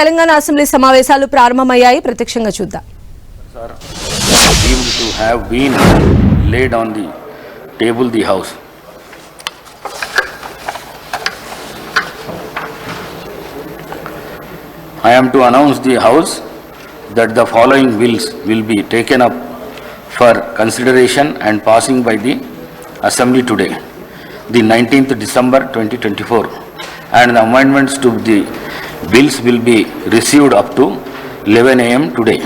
Telangana assembly సమావేశాలు ప్రారంభమయ్యాయి. ప్రత్యక్షంగా చూద్దాం. Sir, deemed to have been laid on the table the house. I am to announce the house that the following bills will be taken up for consideration and passing by the assembly today, the 19th December 2024, and the amendments to the bills will be received up to 11 a.m. today.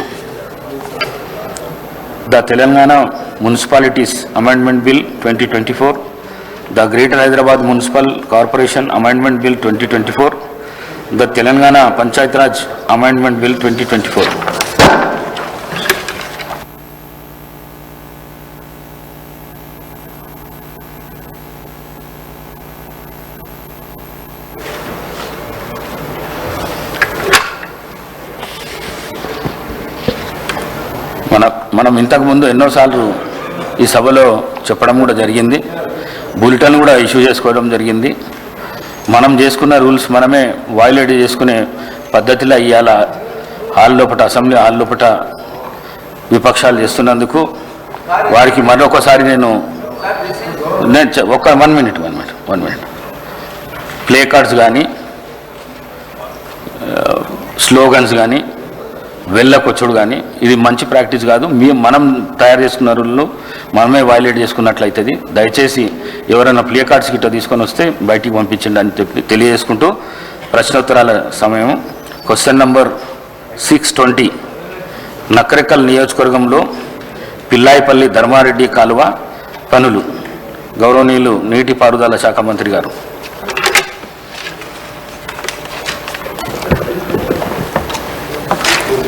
The Telangana Municipalities Amendment Bill 2024, the Greater Hyderabad Municipal Corporation Amendment Bill 2024, the Telangana Panchayat Raj Amendment Bill 2024. మనం ఇంతకుముందు ఎన్నోసార్లు ఈ సభలో చెప్పడం కూడా జరిగింది, bulletin కూడా issue చేసుకోవడం జరిగింది. మనం చేసుకున్న రూల్స్ మనమే వయలేట్ చేసుకునే పద్ధతిలో ఇవాళ హాల్ లోపల, అసెంబ్లీ హాల్ లోపల విపక్షాలు చేస్తున్నందుకు వారికి మరొకసారి నేను వన్ మినిట్ ప్లే కార్డ్స్ కానీ స్లోగన్స్ కానీ వెళ్ళకొచ్చుడు కానీ ఇది మంచి ప్రాక్టీస్ కాదు. మనం తయారు చేసుకున్న రూళ్ళు మనమే వయలేట్ చేసుకున్నట్లయితుంది. దయచేసి ఎవరైనా ప్లే కార్డ్స్ గిట్ట తీసుకొని వస్తే బయటికి పంపించండి అని చెప్పి తెలియజేసుకుంటూ ప్రశ్నోత్తరాల సమయం. క్వశ్చన్ నంబర్ 620, నకరేకల్ నియోజకవర్గంలో పిల్లాయిపల్లి ధర్మారెడ్డి కాలువ పనులు. గౌరవనీయులు నీటిపారుదల శాఖ మంత్రి గారు.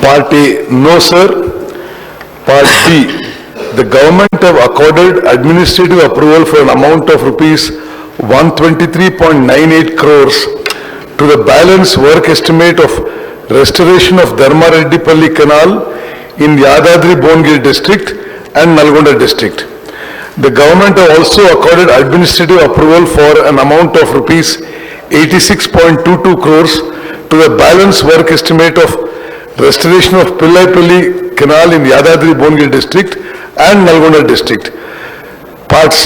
Part A, no sir. Part B, the government have accorded administrative approval for an amount of rupees 123.98 crores to the balance work estimate of restoration of Dharmareddipalli Canal in Yadadri-Bongir district and Nalgonda district. The government have also accorded administrative approval for an amount of rupees 86.22 crores to the balance work estimate of restoration of Pillaipalli Canal in Yadadri-Bongir district and Nalgonda district. Part C,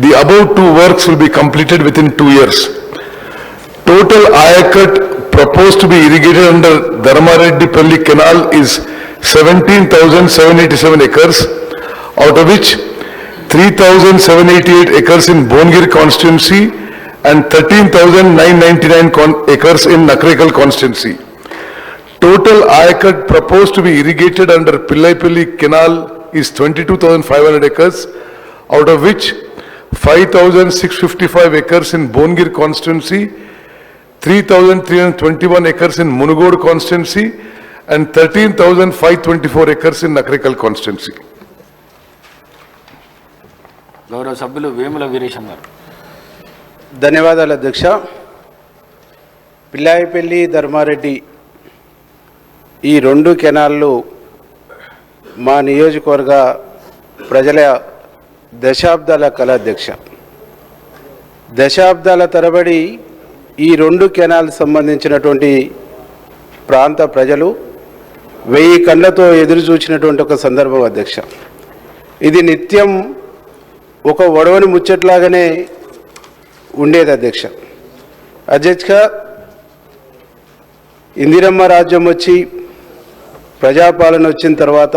the above two works will be completed within 2 years. Total ayakat proposed to be irrigated under Dharmareddipalli Canal is 17,787 acres, out of which 3,788 acres in Bongir constituency and 13,999 acres in Nakrekal constituency. Total ayakat proposed to be irrigated under Pillaipalli Canal is 22,500 acres, out of which 5,655 acres in Bongir constituency, 3,321 acres in Munugod constituency, and 13,524 acres in Nakrekal constituency. గౌరవ సభ్యులు వేముల వీరేశం గారు. ధన్యవాదాలు అధ్యక్ష. పిల్లాయిపల్లి ధర్మారెడ్డి ఈ రెండు కెనాళ్ళు మా నియోజకవర్గ ప్రజల దశాబ్దాల కళ అధ్యక్ష. దశాబ్దాల తరబడి ఈ రెండు కెనాల్ సంబంధించినటువంటి ప్రాంత ప్రజలు 1000 కళ్ళతో ఎదురు చూసినటువంటి ఒక సందర్భం అధ్యక్ష. ఇది నిత్యం ఒక ఒడవని ముచ్చట్లాగానే ఉండేది అధ్యక్ష. అధ్యక్ష, ఇందిరమ్మ రాజ్యం వచ్చి ప్రజాపాలన వచ్చిన తర్వాత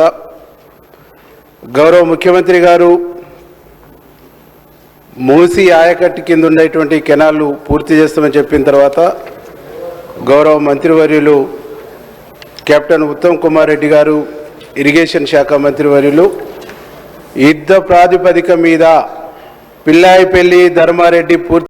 గౌరవ ముఖ్యమంత్రి గారు మూసి ఆయకట్టు కింద ఉండేటువంటి కెనాళ్ళు పూర్తి చేస్తామని చెప్పిన తర్వాత గౌరవ మంత్రివర్యులు కెప్టెన్ ఉత్తమ్ కుమార్ రెడ్డి గారు, ఇరిగేషన్ శాఖ మంత్రివర్యులు యుద్ధ ప్రాతిపదిక మీద పిల్లాయిపల్లి ధర్మారెడ్డి పూర్తి